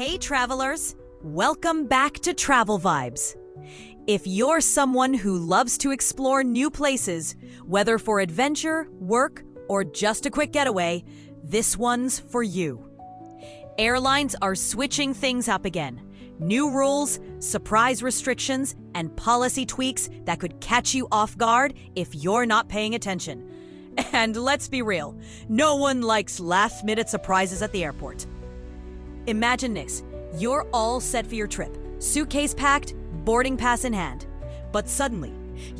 Hey travelers, welcome back to TravelVibes. If you're someone who loves to explore new places, whether for adventure, work, or just a quick getaway, this one's for you. Airlines are switching things up again. New rules, surprise restrictions, and policy tweaks that could catch you off guard if you're not paying attention. And let's be real, no one likes last-minute surprises at the airport. Imagine this, you're all set for your trip, suitcase packed, boarding pass in hand. But suddenly,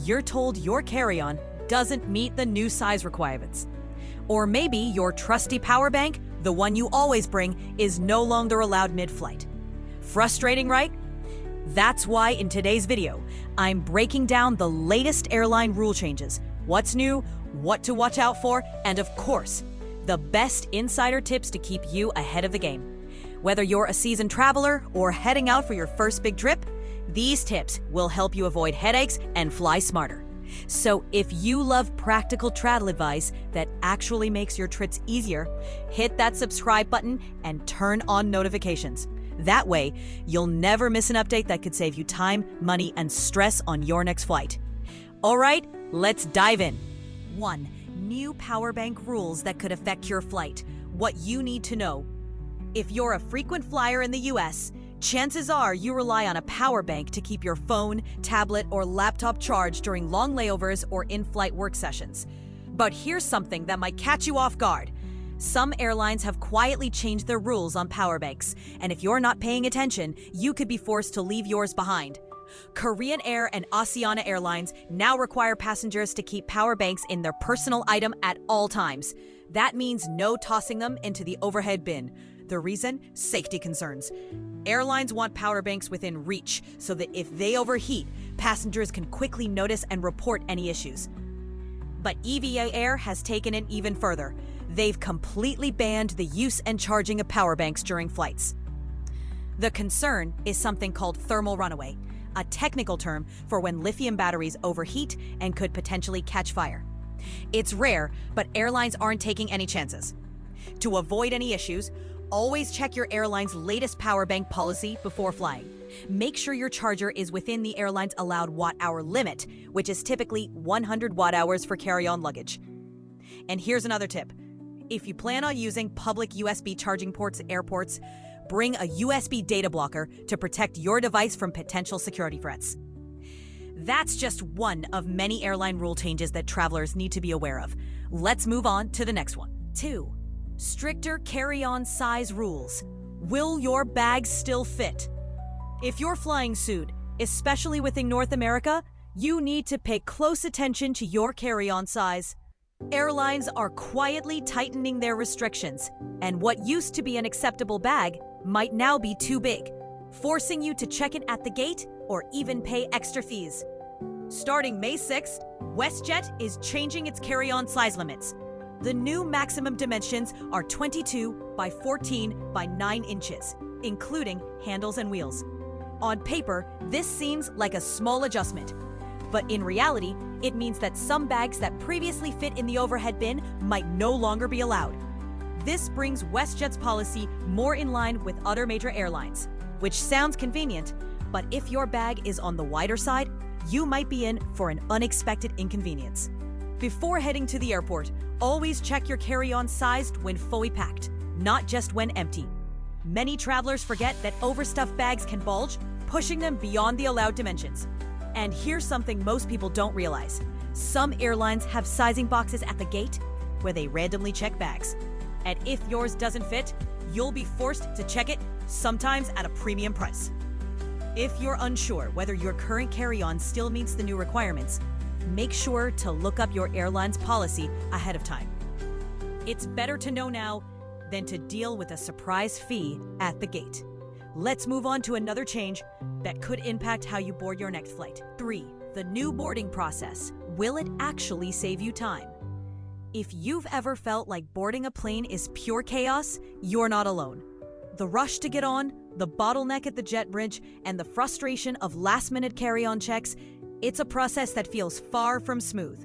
you're told your carry-on doesn't meet the new size requirements. Or maybe your trusty power bank, the one you always bring, is no longer allowed mid-flight. Frustrating, right? That's why in today's video, I'm breaking down the latest airline rule changes, what's new, what to watch out for, and of course, the best insider tips to keep you ahead of the game. Whether you're a seasoned traveler or heading out for your first big trip, these tips will help you avoid headaches and fly smarter. So if you love practical travel advice that actually makes your trips easier, hit that subscribe button and turn on notifications. That way, you'll never miss an update that could save you time, money, and stress on your next flight. All right, let's dive in. 1. New power bank rules that could affect your flight. What you need to know. If you're a frequent flyer in the US, chances are you rely on a power bank to keep your phone, tablet, or laptop charged during long layovers or in-flight work sessions. But here's something that might catch you off guard. Some airlines have quietly changed their rules on power banks, and if you're not paying attention, you could be forced to leave yours behind. Korean Air and Asiana Airlines now require passengers to keep power banks in their personal item at all times. That means no tossing them into the overhead bin. The reason? Safety concerns. Airlines want power banks within reach so that if they overheat, passengers can quickly notice and report any issues. But EVA Air has taken it even further. They've completely banned the use and charging of power banks during flights. The concern is something called thermal runaway, a technical term for when lithium batteries overheat and could potentially catch fire. It's rare, but airlines aren't taking any chances. To avoid any issues, always check your airline's latest power bank policy before flying. Make sure your charger is within the airline's allowed watt-hour limit, which is typically 100 watt-hours for carry-on luggage. And here's another tip. If you plan on using public USB charging ports at airports, bring a USB data blocker to protect your device from potential security threats. That's just one of many airline rule changes that travelers need to be aware of. Let's move on to the next one. 2. Stricter carry-on size rules. Will your bags still fit? If you're flying soon, especially within North America, you need to pay close attention to your carry-on size. Airlines are quietly tightening their restrictions, and what used to be an acceptable bag might now be too big, forcing you to check it at the gate or even pay extra fees. Starting May 6th, WestJet is changing its carry-on size limits. The new maximum dimensions are 22 by 14 by 9 inches, including handles and wheels. On paper, this seems like a small adjustment, but in reality, it means that some bags that previously fit in the overhead bin might no longer be allowed. This brings WestJet's policy more in line with other major airlines, which sounds convenient, but if your bag is on the wider side, you might be in for an unexpected inconvenience. Before heading to the airport, always check your carry-on sized when fully packed, not just when empty. Many travelers forget that overstuffed bags can bulge, pushing them beyond the allowed dimensions. And here's something most people don't realize. Some airlines have sizing boxes at the gate where they randomly check bags. And if yours doesn't fit, you'll be forced to check it, sometimes at a premium price. If you're unsure whether your current carry-on still meets the new requirements, make sure to look up your airline's policy ahead of time. It's better to know now than to deal with a surprise fee at the gate. Let's move on to another change that could impact how you board your next flight. 3. The new boarding process. Will it actually save you time? If you've ever felt like boarding a plane is pure chaos, you're not alone. The rush to get on, the bottleneck at the jet bridge, and the frustration of last-minute carry-on checks, it's a process that feels far from smooth.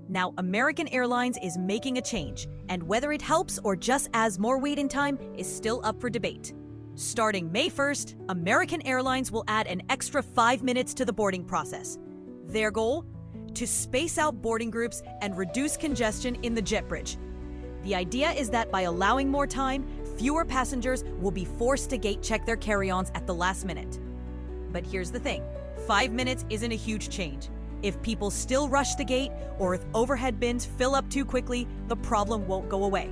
Now, American Airlines is making a change, and whether it helps or just adds more waiting time is still up for debate. Starting May 1st, American Airlines will add an extra 5 minutes to the boarding process. Their goal? To space out boarding groups and reduce congestion in the jet bridge. The idea is that by allowing more time, fewer passengers will be forced to gate check their carry-ons at the last minute. But here's the thing, 5 minutes isn't a huge change. If people still rush the gate, or if overhead bins fill up too quickly, the problem won't go away.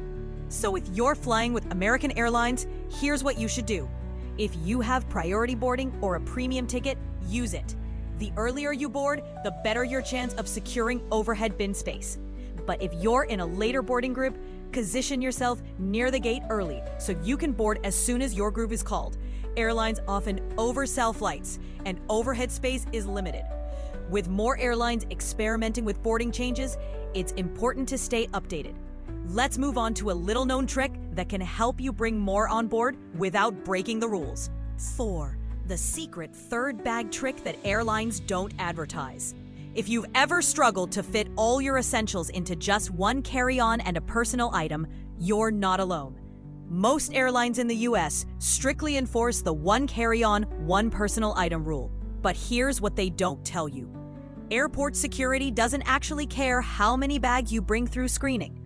So if you're flying with American Airlines, here's what you should do. If you have priority boarding or a premium ticket, use it. The earlier you board, the better your chance of securing overhead bin space. But if you're in a later boarding group, position yourself near the gate early so you can board as soon as your group is called. Airlines often oversell flights, and overhead space is limited. With more airlines experimenting with boarding changes, it's important to stay updated. Let's move on to a little-known trick that can help you bring more on board without breaking the rules. 4. The secret third bag trick that airlines don't advertise. If you've ever struggled to fit all your essentials into just one carry-on and a personal item, you're not alone. Most airlines in the US strictly enforce the one carry-on, one personal item rule. But here's what they don't tell you. Airport security doesn't actually care how many bags you bring through screening.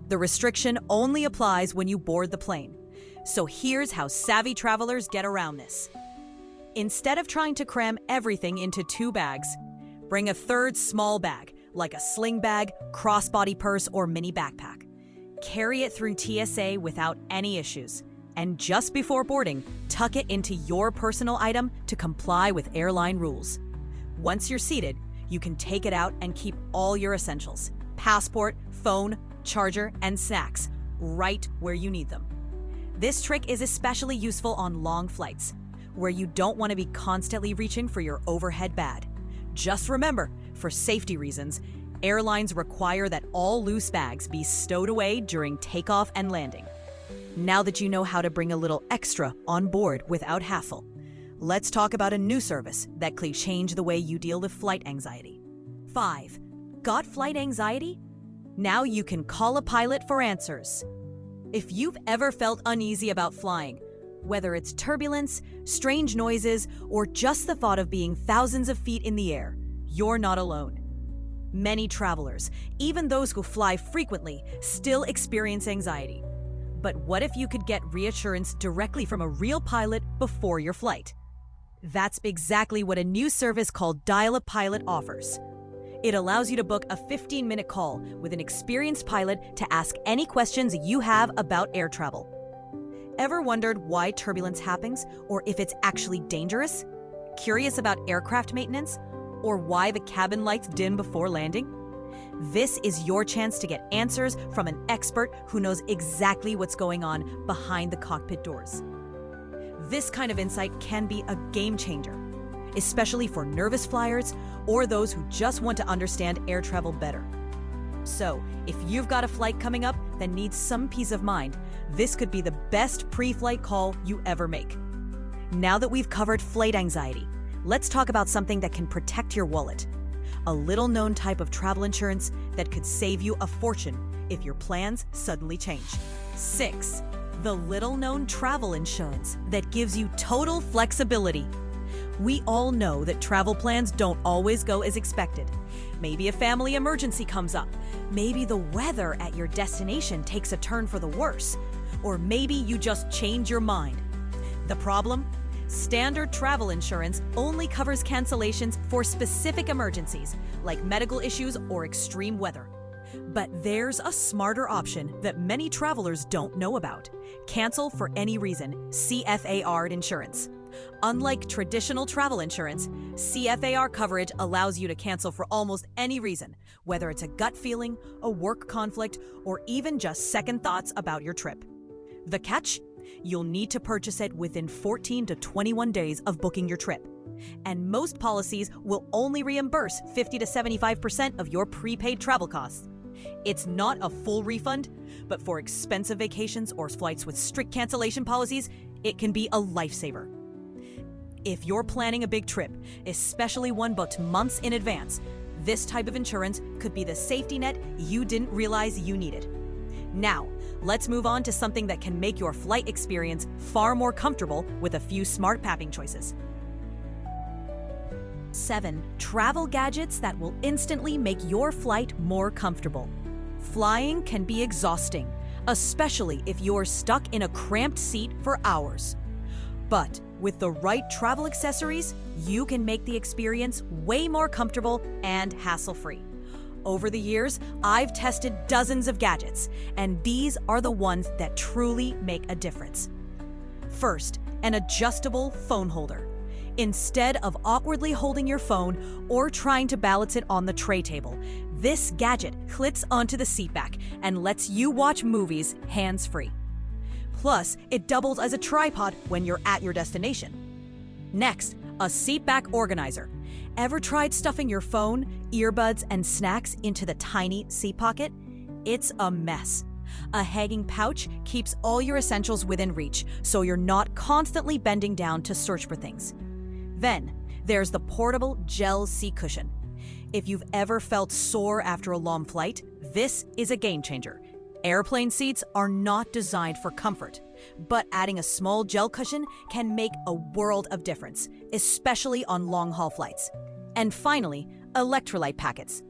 The restriction only applies when you board the plane. So here's how savvy travelers get around this. Instead of trying to cram everything into 2 bags, bring a third small bag, like a sling bag, crossbody purse, or mini backpack. Carry it through TSA without any issues. And just before boarding, tuck it into your personal item to comply with airline rules. Once you're seated, you can take it out and keep all your essentials, passport, phone, charger, and snacks, right where you need them. This trick is especially useful on long flights, where you don't want to be constantly reaching for your overhead bag. Just remember, for safety reasons, airlines require that all loose bags be stowed away during takeoff and landing. Now that you know how to bring a little extra on board without hassle, let's talk about a new service that could change the way you deal with flight anxiety. 5. Got flight anxiety? Now you can call a pilot for answers. If you've ever felt uneasy about flying, whether it's turbulence, strange noises, or just the thought of being thousands of feet in the air, you're not alone. Many travelers, even those who fly frequently, still experience anxiety. But what if you could get reassurance directly from a real pilot before your flight? That's exactly what a new service called Dial a Pilot offers. It allows you to book a 15-minute call with an experienced pilot to ask any questions you have about air travel. Ever wondered why turbulence happens or if it's actually dangerous? Curious about aircraft maintenance or why the cabin lights dim before landing? This is your chance to get answers from an expert who knows exactly what's going on behind the cockpit doors. This kind of insight can be a game changer, especially for nervous flyers or those who just want to understand air travel better. So, if you've got a flight coming up that needs some peace of mind, this could be the best pre-flight call you ever make. Now that we've covered flight anxiety, let's talk about something that can protect your wallet. A little-known type of travel insurance that could save you a fortune if your plans suddenly change. 6. The little-known travel insurance that gives you total flexibility. We all know that travel plans don't always go as expected. Maybe a family emergency comes up. Maybe the weather at your destination takes a turn for the worse. Or maybe you just change your mind. The problem? Standard travel insurance only covers cancellations for specific emergencies, like medical issues or extreme weather. But there's a smarter option that many travelers don't know about. Cancel for any reason, CFAR insurance. Unlike traditional travel insurance, CFAR coverage allows you to cancel for almost any reason, whether it's a gut feeling, a work conflict, or even just second thoughts about your trip. The catch? You'll need to purchase it within 14 to 21 days of booking your trip. And most policies will only reimburse 50 to 75% of your prepaid travel costs. It's not a full refund, but for expensive vacations or flights with strict cancellation policies, it can be a lifesaver. If you're planning a big trip, especially one booked months in advance, this type of insurance could be the safety net you didn't realize you needed. Now, let's move on to something that can make your flight experience far more comfortable with a few smart mapping choices. 7. Travel gadgets that will instantly make your flight more comfortable. Flying can be exhausting, especially if you're stuck in a cramped seat for hours. But with the right travel accessories, you can make the experience way more comfortable and hassle-free. Over the years, I've tested dozens of gadgets, and these are the ones that truly make a difference. First, an adjustable phone holder. Instead of awkwardly holding your phone or trying to balance it on the tray table, this gadget clips onto the seat back and lets you watch movies hands-free. Plus, it doubles as a tripod when you're at your destination. Next, a seat back organizer. Ever tried stuffing your phone, earbuds, and snacks into the tiny seat pocket? It's a mess. A hanging pouch keeps all your essentials within reach, so you're not constantly bending down to search for things. Then, there's the portable gel seat cushion. If you've ever felt sore after a long flight, this is a game changer. Airplane seats are not designed for comfort, but adding a small gel cushion can make a world of difference, especially on long-haul flights. And finally, electrolyte packets.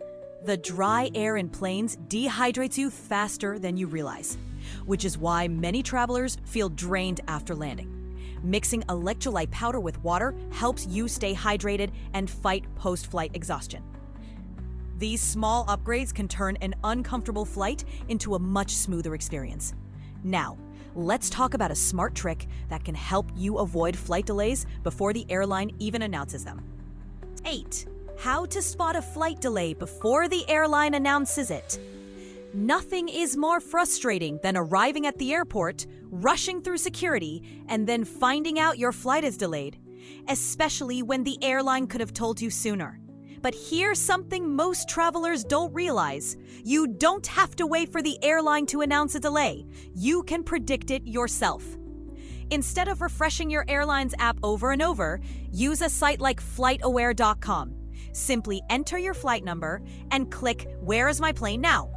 The dry air in planes dehydrates you faster than you realize, which is why many travelers feel drained after landing. Mixing electrolyte powder with water helps you stay hydrated and fight post-flight exhaustion. These small upgrades can turn an uncomfortable flight into a much smoother experience. Now, let's talk about a smart trick that can help you avoid flight delays before the airline even announces them. 8. How to spot a flight delay before the airline announces it. Nothing is more frustrating than arriving at the airport, rushing through security, and then finding out your flight is delayed, especially when the airline could have told you sooner. But here's something most travelers don't realize. You don't have to wait for the airline to announce a delay. You can predict it yourself. Instead of refreshing your airline's app over and over, use a site like FlightAware.com. Simply enter your flight number and click "Where is my plane now?"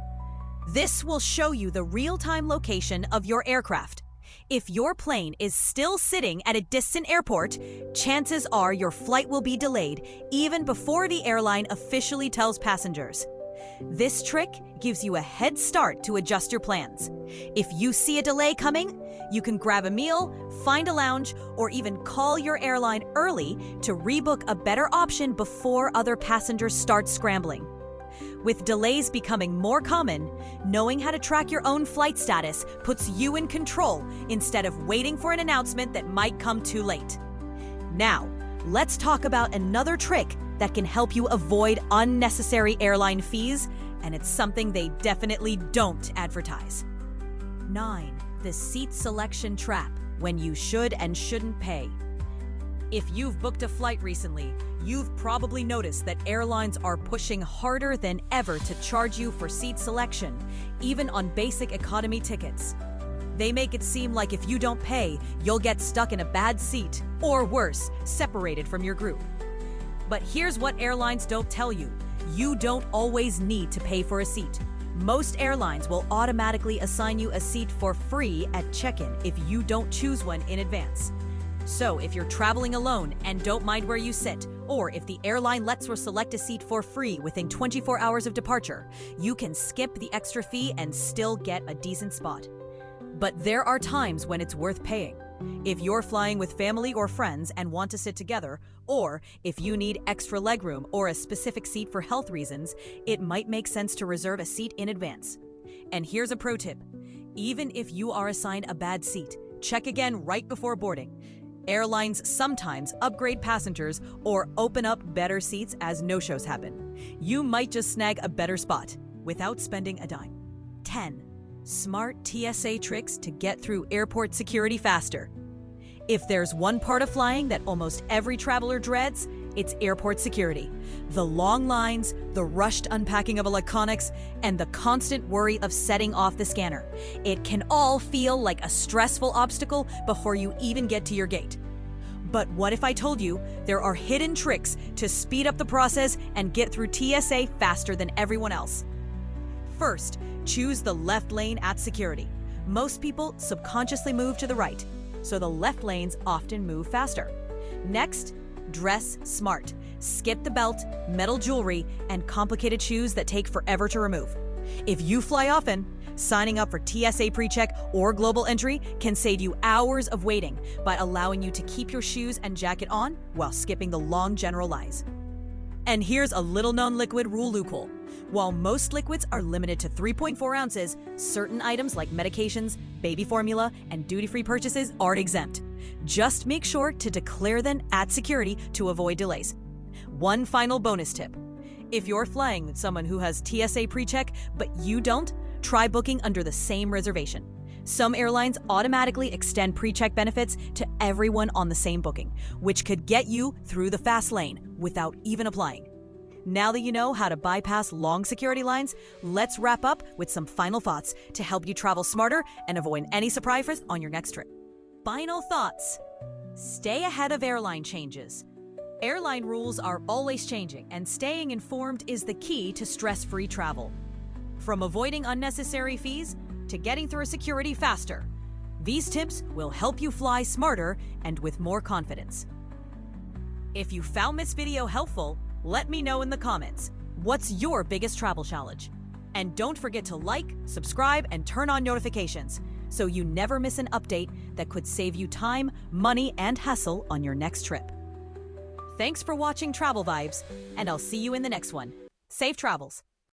This will show you the real-time location of your aircraft. If your plane is still sitting at a distant airport, chances are your flight will be delayed even before the airline officially tells passengers. This trick gives you a head start to adjust your plans. If you see a delay coming, you can grab a meal, find a lounge, or even call your airline early to rebook a better option before other passengers start scrambling. With delays becoming more common, knowing how to track your own flight status puts you in control instead of waiting for an announcement that might come too late. Now, let's talk about another trick that can help you avoid unnecessary airline fees, and it's something they definitely don't advertise. 9. The seat selection trap, when you should and shouldn't pay. If you've booked a flight recently, you've probably noticed that airlines are pushing harder than ever to charge you for seat selection, even on basic economy tickets. They make it seem like if you don't pay, you'll get stuck in a bad seat, or worse, separated from your group. But here's what airlines don't tell you. You don't always need to pay for a seat. Most airlines will automatically assign you a seat for free at check-in if you don't choose one in advance. So if you're traveling alone and don't mind where you sit, or if the airline lets you select a seat for free within 24 hours of departure, you can skip the extra fee and still get a decent spot. But there are times when it's worth paying. If you're flying with family or friends and want to sit together, or if you need extra legroom or a specific seat for health reasons, it might make sense to reserve a seat in advance. And here's a pro tip. Even if you are assigned a bad seat, check again right before boarding. Airlines sometimes upgrade passengers or open up better seats as no-shows happen. You might just snag a better spot without spending a dime. 10. Smart TSA tricks to get through airport security faster. If there's one part of flying that almost every traveler dreads, it's airport security. The long lines, the rushed unpacking of electronics, and the constant worry of setting off the scanner. It can all feel like a stressful obstacle before you even get to your gate. But what if I told you there are hidden tricks to speed up the process and get through TSA faster than everyone else? First, choose the left lane at security. Most people subconsciously move to the right, so the left lanes often move faster. Next, dress smart. Skip the belt, metal jewelry, and complicated shoes that take forever to remove. If you fly often, signing up for TSA PreCheck or Global Entry can save you hours of waiting by allowing you to keep your shoes and jacket on while skipping the long general lines. And here's a little-known liquid rule loophole. While most liquids are limited to 3.4 ounces, certain items like medications, baby formula, and duty-free purchases are exempt. Just make sure to declare them at security to avoid delays. One final bonus tip. If you're flying with someone who has TSA PreCheck but you don't, try booking under the same reservation. Some airlines automatically extend PreCheck benefits to everyone on the same booking, which could get you through the fast lane without even applying. Now that you know how to bypass long security lines, let's wrap up with some final thoughts to help you travel smarter and avoid any surprises on your next trip. Final thoughts. Stay ahead of airline changes. Airline rules are always changing, and staying informed is the key to stress-free travel. From avoiding unnecessary fees to getting through security faster, these tips will help you fly smarter and with more confidence. If you found this video helpful, let me know in the comments. What's your biggest travel challenge? And don't forget to like, subscribe, and turn on notifications so you never miss an update that could save you time, money, and hassle on your next trip. Thanks for watching Travel Vibes, and I'll see you in the next one. Safe travels!